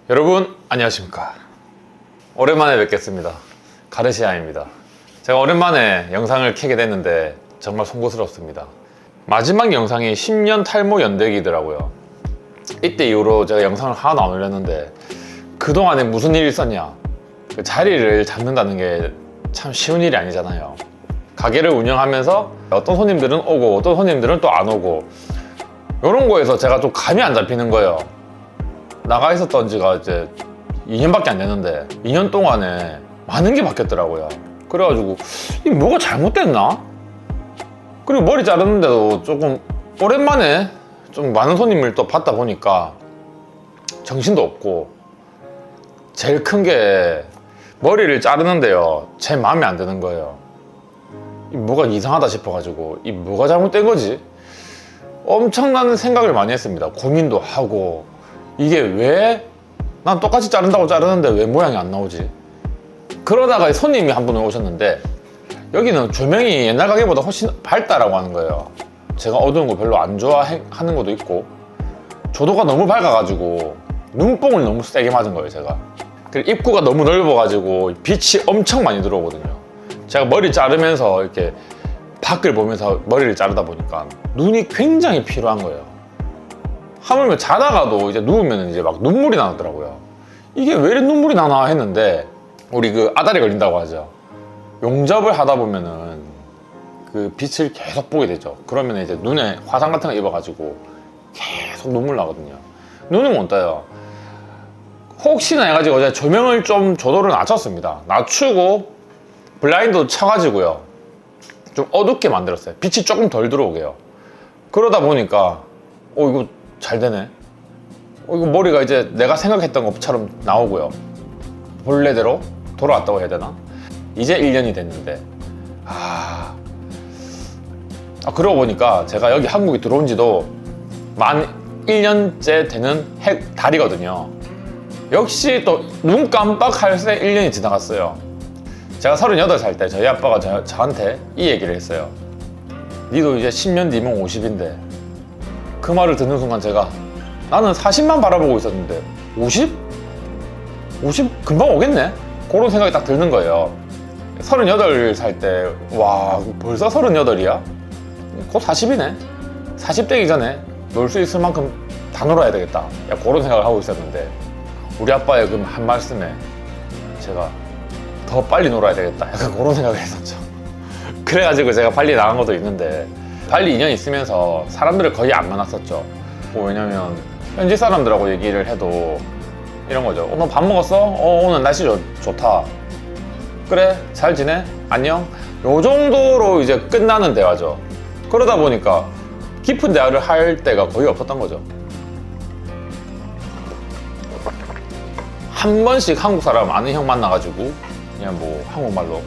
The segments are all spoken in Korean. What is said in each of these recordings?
여러분 안녕하십니까. 오랜만에 뵙겠습니다. 가르시아입니다. 제가 오랜만에 영상을 켜게 됐는데 정말 송구스럽습니다. 마지막 영상이 10년 탈모 연대기더라고요. 이때 이후로 제가 영상을 하나도 안 올렸는데 그동안에 무슨 일이 있었냐, 그 자리를 잡는다는 게 참 쉬운 일이 아니잖아요. 가게를 운영하면서 어떤 손님들은 오고 어떤 손님들은 또 안 오고, 이런 거에서 제가 좀 감이 안 잡히는 거예요. 나가 있었던 지가 이제 2년밖에 안 됐는데 2년 동안에 많은 게 바뀌었더라고요. 그래가지고 이 뭐가 잘못됐나? 그리고 머리 자르는데도 조금 오랜만에 좀 많은 손님을 또 받다 보니까 정신도 없고, 제일 큰 게 머리를 자르는데요, 제 마음에 안 드는 거예요. 이 뭐가 이상하다 싶어가지고 이 뭐가 잘못된 거지? 엄청난 생각을 많이 했습니다. 고민도 하고, 이게 왜 난 똑같이 자른다고 자르는데 왜 모양이 안 나오지? 그러다가 손님이 한 분 오셨는데 여기는 조명이 옛날 가게보다 훨씬 밝다라고 하는 거예요. 제가 어두운 거 별로 안 좋아하는 것도 있고, 조도가 너무 밝아가지고 눈뽕을 너무 세게 맞은 거예요, 제가. 그리고 입구가 너무 넓어가지고 빛이 엄청 많이 들어오거든요. 제가 머리 자르면서 이렇게 밖을 보면서 머리를 자르다 보니까 눈이 굉장히 피로한 거예요. 하물며 자다가도 이제 누우면 이제 막 눈물이 나더라고요. 이게 왜 이렇게 눈물이 나나 했는데, 우리 그 아다리 걸린다고 하죠. 용접을 하다 보면은 그 빛을 계속 보게 되죠. 그러면 이제 눈에 화상 같은 거 입어가지고 계속 눈물 나거든요. 눈은 못 떠요. 혹시나 해가지고 제가 조명을 좀 조도를 낮췄습니다. 낮추고 블라인드 쳐가지고요, 좀 어둡게 만들었어요. 빛이 조금 덜 들어오게요. 그러다 보니까 이거 잘 되네. 이거 머리가 이제 내가 생각했던 것처럼 나오고요. 본래대로 돌아왔다고 해야 되나? 이제 1년이 됐는데 그러고 보니까 제가 여기 한국에 들어온 지도 만 1년째 되는 달이거든요. 역시 또 눈 깜빡할 새 1년이 지나갔어요. 제가 38살 때 저희 아빠가 저한테 이 얘기를 했어요. 니도 이제 10년 뒤면 50인데, 그 말을 듣는 순간 제가, 나는 40만 바라보고 있었는데 50? 50 금방 오겠네? 그런 생각이 딱 드는 거예요. 38살 때, 와, 벌써 38이야? 곧 40이네? 40 되기 전에 놀 수 있을 만큼 다 놀아야 되겠다, 그런 생각을 하고 있었는데, 우리 아빠의 그 한 말씀에 제가 더 빨리 놀아야 되겠다, 약간 그런 생각을 했었죠. 그래가지고 제가 발리 나간 것도 있는데, 발리 2년 있으면서 사람들을 거의 안 만났었죠. 왜냐면 현지 사람들하고 얘기를 해도 이런 거죠. 너 밥 먹었어? 오늘 날씨 좋다. 그래, 잘 지내? 안녕? 요 정도로 이제 끝나는 대화죠. 그러다 보니까 깊은 대화를 할 때가 거의 없었던 거죠. 한 번씩 한국 사람 아는 형 만나가지고 그냥 뭐 한국말로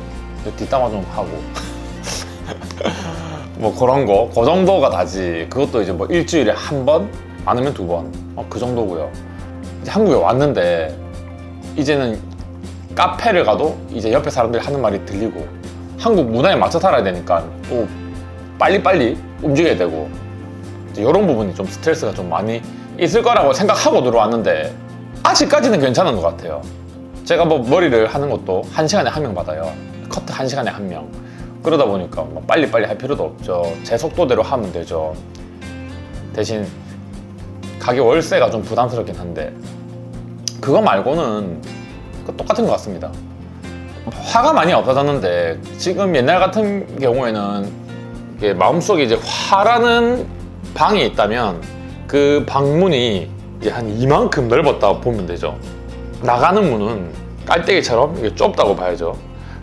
뒷담화 좀 하고 뭐 그런 거, 그 정도가 다지. 그것도 이제 뭐 일주일에 한 번, 많으면 두 번, 그 정도고요. 이제 한국에 왔는데 이제는 카페를 가도 이제 옆에 사람들이 하는 말이 들리고, 한국 문화에 맞춰 살아야 되니까 또 빨리빨리 움직여야 되고, 이런 부분이 좀 스트레스가 좀 많이 있을 거라고 생각하고 들어왔는데 아직까지는 괜찮은 것 같아요. 제가 뭐 머리를 하는 것도 1시간에 한 명 받아요. 커트 1시간에 한 명. 그러다 보니까 뭐 빨리빨리 할 필요도 없죠. 제 속도대로 하면 되죠. 대신 가게 월세가 좀 부담스럽긴 한데, 그거 말고는 똑같은 것 같습니다. 화가 많이 없어졌는데, 지금 옛날 같은 경우에는 마음속에 이제 화라는 방이 있다면 그 방문이 이제 한 이만큼 넓었다 보면 되죠. 나가는 문은 깔때기처럼 이게 좁다고 봐야죠.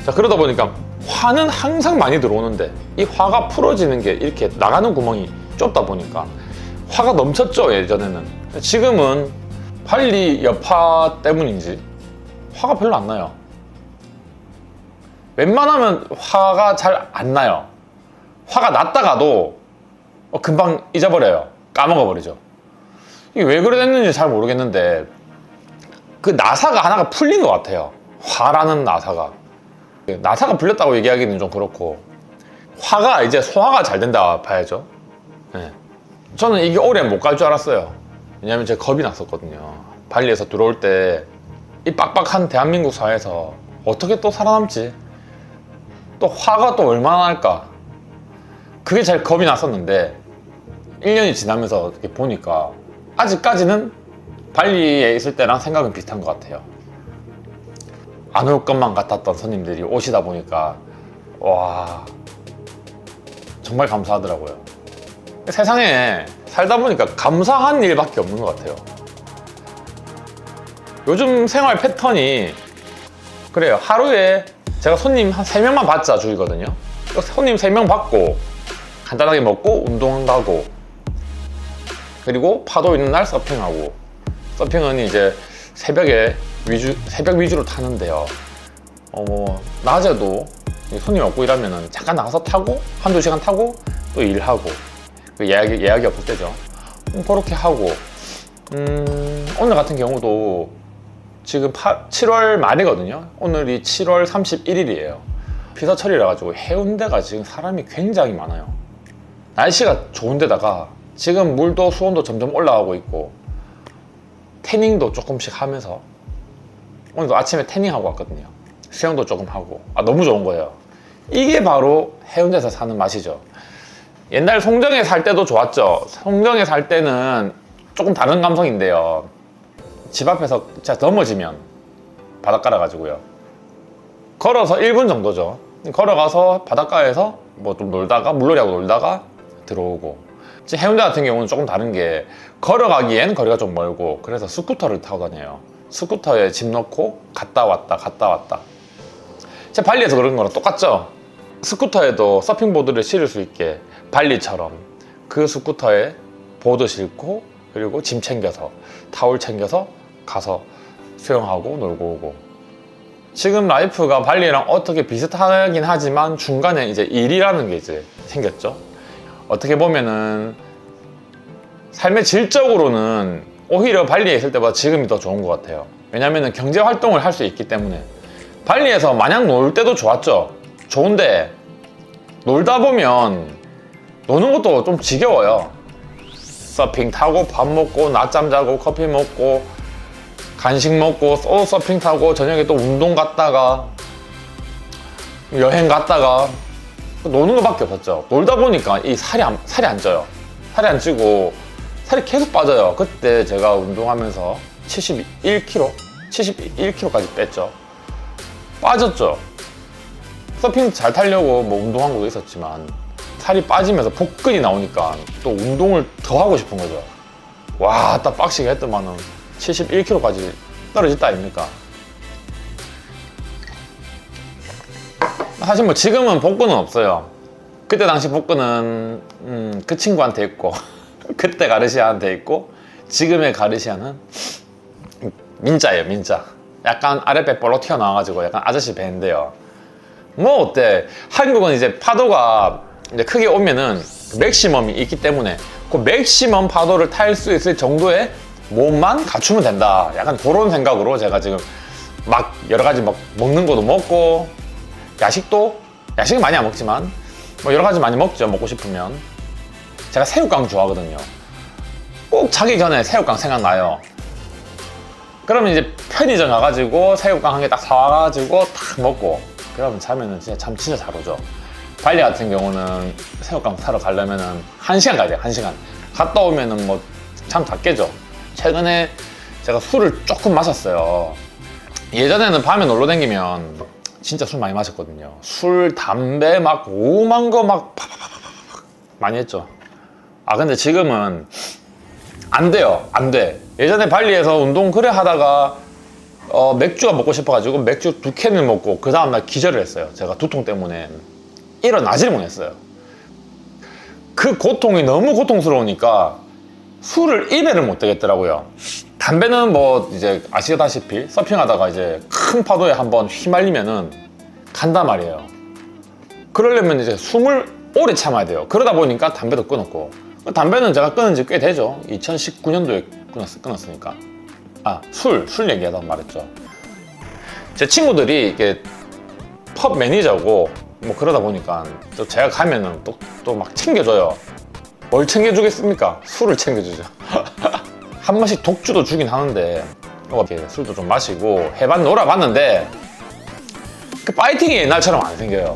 자, 그러다 보니까 화는 항상 많이 들어오는데 이 화가 풀어지는 게 이렇게 나가는 구멍이 좁다 보니까 화가 넘쳤죠, 예전에는. 지금은 발리 여파 때문인지 화가 별로 안 나요. 웬만하면 화가 잘 안 나요. 화가 났다가도 금방 잊어버려요. 까먹어버리죠. 이게 왜 그랬는지 잘 모르겠는데 그 나사가 하나가 풀린 것 같아요. 화라는 나사가. 나사가 풀렸다고 얘기하기는 좀 그렇고, 화가 이제 소화가 잘 된다 봐야죠. 네. 저는 이게 오래 못 갈 줄 알았어요. 왜냐면 제가 겁이 났었거든요. 발리에서 들어올 때 이 빡빡한 대한민국 사회에서 어떻게 또 살아남지? 또 화가 또 얼마나 날까? 그게 잘 겁이 났었는데 1년이 지나면서 이렇게 보니까 아직까지는 발리에 있을 때랑 생각은 비슷한 것 같아요. 안 올 것만 같았던 손님들이 오시다 보니까 와, 정말 감사하더라고요. 세상에 살다 보니까 감사한 일밖에 없는 것 같아요. 요즘 생활 패턴이 그래요. 하루에 제가 손님 한 3명만 받자 주의거든요. 손님 3명 받고 간단하게 먹고 운동하고 그리고 파도 있는 날 서핑하고, 서핑은 이제 새벽 위주로 타는데요. 낮에도 손님 없고 이러면은 잠깐 나가서 타고 한두 시간 타고 또 일하고, 예약이 없을 때죠. 그렇게 하고, 오늘 같은 경우도 지금 7월 말이거든요. 오늘이 7월 31일이에요. 피서철이라 가지고 해운대가 지금 사람이 굉장히 많아요. 날씨가 좋은데다가 지금 물도 수온도 점점 올라가고 있고 태닝도 조금씩 하면서, 오늘도 아침에 태닝하고 왔거든요. 수영도 조금 하고, 너무 좋은 거예요. 이게 바로 해운대에서 사는 맛이죠. 옛날 송정에 살 때도 좋았죠. 송정에 살 때는 조금 다른 감성인데요. 집 앞에서 진짜 넘어지면 바닷가라 가지고요. 걸어서 1분 정도죠. 걸어가서 바닷가에서 뭐 좀 놀다가 물놀이하고 놀다가 들어오고. 지금 해운대 같은 경우는 조금 다른 게 걸어가기엔 거리가 좀 멀고, 그래서 스쿠터를 타고 다녀요. 스쿠터에 짐 넣고 갔다 왔다. 제 발리에서 그런 거랑 똑같죠. 스쿠터에도 서핑보드를 실을 수 있게 발리처럼 그 스쿠터에 보드 싣고 그리고 짐 챙겨서 타올 챙겨서 가서 수영하고 놀고 오고. 지금 라이프가 발리랑 어떻게 비슷하긴 하지만 중간에 이제 일이라는 게 이제 생겼죠. 어떻게 보면은 삶의 질적으로는 오히려 발리에 있을 때보다 지금이 더 좋은 것 같아요. 왜냐면은 경제 활동을 할 수 있기 때문에. 발리에서 마냥 놀 때도 좋았죠. 좋은데 놀다 보면 노는 것도 좀 지겨워요. 서핑 타고 밥 먹고 낮잠 자고 커피 먹고 간식 먹고 또 서핑 타고 저녁에 또 운동 갔다가 여행 갔다가 노는 것밖에 없었죠. 놀다 보니까 이 살이 안 쪄요. 살이 안 찌고 살이 계속 빠져요. 그때 제가 운동하면서 71kg까지 뺐죠. 빠졌죠. 서핑 잘 타려고 뭐 운동한 것도 있었지만 살이 빠지면서 복근이 나오니까 또 운동을 더 하고 싶은 거죠. 와, 딱 빡시게 했더만은 71kg까지 떨어졌다 아닙니까? 사실 뭐 지금은 복근은 없어요. 그때 당시 복근은 그 친구한테 있고 그때 가르시아한테 있고, 지금의 가르시아는 민자예요. 민자. 약간 아랫배 볼록 튀어나와가지고 약간 아저씨 배인데요. 뭐 어때? 한국은 이제 파도가 이제 크게 오면은 맥시멈이 있기 때문에 그 맥시멈 파도를 탈 수 있을 정도의 몸만 갖추면 된다. 약간 그런 생각으로 제가 지금 막 여러 가지 막 먹는 것도 먹고, 야식은 많이 안 먹지만 뭐 여러 가지 많이 먹죠. 먹고 싶으면. 제가 새우깡 좋아하거든요. 꼭 자기 전에 새우깡 생각나요. 그러면 이제 편의점 가가지고 새우깡 한 개 딱 사와가지고 딱 먹고, 그러면 자면은 진짜 잘 오죠. 발리 같은 경우는 새우깡 사러 가려면은 1시간 가야 돼요. 1시간. 갔다 오면은 뭐 잠 다 깨죠. 최근에 제가 술을 조금 마셨어요. 예전에는 밤에 놀러 다니면 진짜 술 많이 마셨거든요. 술, 담배 막 오만 거 막 많이 했죠. 근데 지금은 안 돼요. 안 돼. 예전에 발리에서 운동 그래 하다가 맥주가 먹고 싶어가지고 맥주 2캔을 먹고 그 다음날 기절을 했어요. 제가 두통 때문에 일어나지를 못했어요. 그 고통이 너무 고통스러우니까 술을 입에를 못 대겠더라고요. 담배는 뭐 이제 아시다시피 서핑하다가 이제 큰 파도에 한번 휘말리면은 간단 말이에요. 그러려면 이제 숨을 오래 참아야 돼요. 그러다 보니까 담배도 끊었고, 담배는 제가 끊은 지 꽤 되죠. 2019년도에 끊었으니까. 술 얘기하다가 말했죠. 제 친구들이 이게 펍 매니저고 뭐 그러다 보니까 또 제가 가면은 또 막 챙겨줘요. 뭘 챙겨주겠습니까? 술을 챙겨주죠. 한 번씩 독주도 주긴 하는데 이렇게 술도 좀 마시고 놀아봤는데 그 파이팅이 옛날처럼 안 생겨요.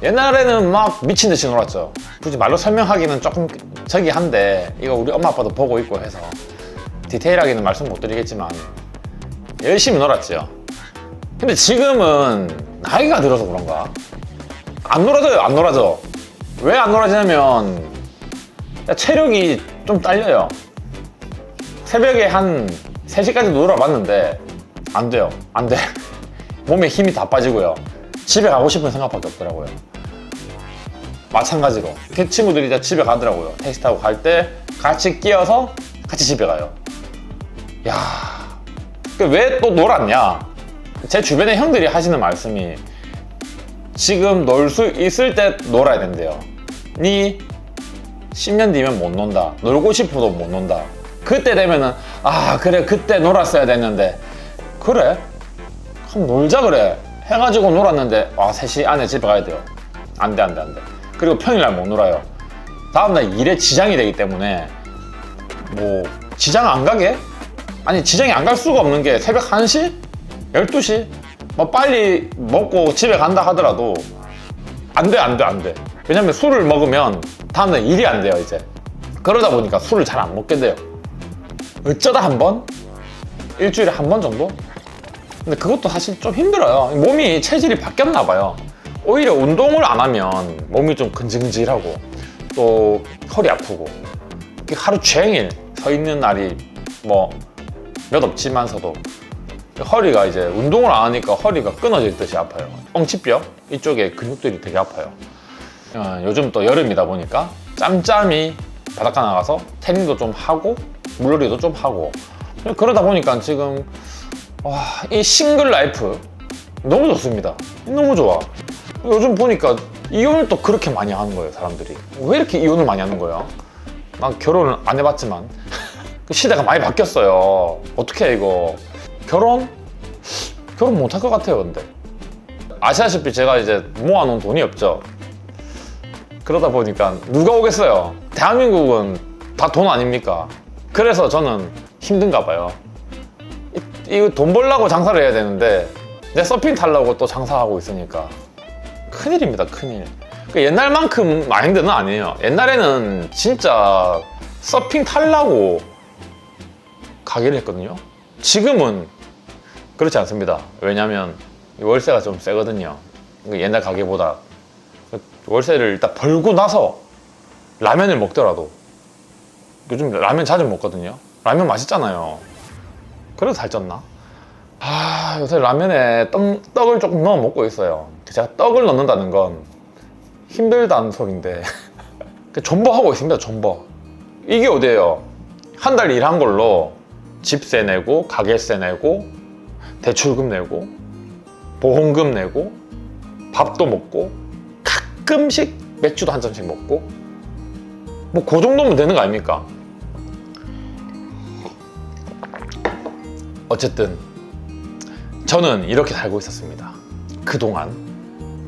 옛날에는 막 미친 듯이 놀았죠. 굳이 말로 설명하기는 조금 저기 한데 이거 우리 엄마 아빠도 보고 있고 해서 디테일하게는 말씀 못 드리겠지만 열심히 놀았죠. 근데 지금은 나이가 들어서 그런가 안 놀아져요. 안 놀아져. 왜 안 놀아지냐면 체력이 좀 딸려요. 새벽에 한 3시까지 놀아봤는데 안 돼요. 안 돼. 몸에 힘이 다 빠지고요. 집에 가고 싶은 생각밖에 없더라고요. 마찬가지로 그 친구들이 이제 집에 가더라고요. 택시 타고 갈 때 같이 끼어서 같이 집에 가요. 야, 왜 또 놀았냐? 제 주변의 형들이 하시는 말씀이 지금 놀 수 있을 때 놀아야 된대요. 니 10년 뒤면 못 논다. 놀고 싶어도 못 논다. 그때 되면은 아 그래 그때 놀았어야 됐는데 그래? 그럼 놀자 그래. 해가지고 놀았는데 3시 안에 집에 가야 돼요. 안 돼. 그리고 평일날 못 놀아요. 다음날 일에 지장이 되기 때문에 뭐 지장 안 가게? 아니 지장이 안 갈 수가 없는 게 새벽 1시? 12시? 뭐 빨리 먹고 집에 간다 하더라도 안 돼. 왜냐면 술을 먹으면 다음날 일이 안 돼요 이제. 그러다 보니까 술을 잘 안 먹게 돼요. 어쩌다 한 번? 일주일에 한 번 정도? 근데 그것도 사실 좀 힘들어요. 몸이 체질이 바뀌었나 봐요. 오히려 운동을 안 하면 몸이 좀 근질근질하고 또 허리 아프고 하루 종일 서 있는 날이 뭐 몇 없지만서도 허리가 이제 운동을 안 하니까 허리가 끊어질 듯이 아파요. 엉치뼈 이쪽에 근육들이 되게 아파요. 요즘 또 여름이다 보니까 짬짬이 바닷가 나가서 태닝도 좀 하고 물놀이도 좀 하고 그러다 보니까 지금 이 싱글 라이프 너무 좋습니다. 너무 좋아. 요즘 보니까 이혼을 또 그렇게 많이 하는 거예요. 사람들이 왜 이렇게 이혼을 많이 하는 거예요? 난 결혼을 안 해봤지만 그 시대가 많이 바뀌었어요. 어떻게 해 이거 결혼 못 할 것 같아요. 근데 아시다시피 제가 이제 모아놓은 돈이 없죠. 그러다 보니까 누가 오겠어요. 대한민국은 다 돈 아닙니까? 그래서 저는 힘든가 봐요. 이거 돈 벌려고 장사를 해야 되는데 내 서핑 타려고 또 장사하고 있으니까 큰일입니다. 큰일. 옛날만큼 마인드는 아니에요. 옛날에는 진짜 서핑 타려고 가게를 했거든요. 지금은 그렇지 않습니다. 왜냐면 월세가 좀 세거든요. 옛날 가게보다. 월세를 일단 벌고 나서 라면을 먹더라도 요즘 라면 자주 먹거든요. 라면 맛있잖아요. 그래서 살쪘나? 요새 라면에 떡을 조금 넣어 먹고 있어요. 제가 떡을 넣는다는 건 힘들다는 소린데 존버하고 있습니다. 존버. 이게 어디예요? 한 달 일한 걸로 집세 내고 가게세 내고 대출금 내고 보험금 내고 밥도 먹고 가끔씩 맥주도 한 잔씩 먹고 뭐 그 정도면 되는 거 아닙니까? 어쨌든 저는 이렇게 살고 있었습니다. 그동안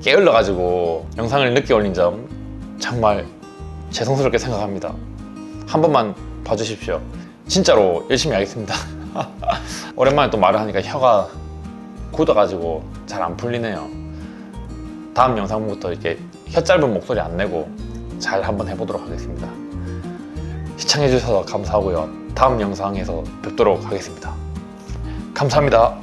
게을러가지고 영상을 늦게 올린 점 정말 죄송스럽게 생각합니다. 한 번만 봐주십시오. 진짜로 열심히 하겠습니다. 오랜만에 또 말을 하니까 혀가 굳어가지고 잘 안 풀리네요. 다음 영상부터 이렇게 혀 짧은 목소리 안 내고 잘 한번 해보도록 하겠습니다. 시청해주셔서 감사하고요. 다음 영상에서 뵙도록 하겠습니다. 감사합니다.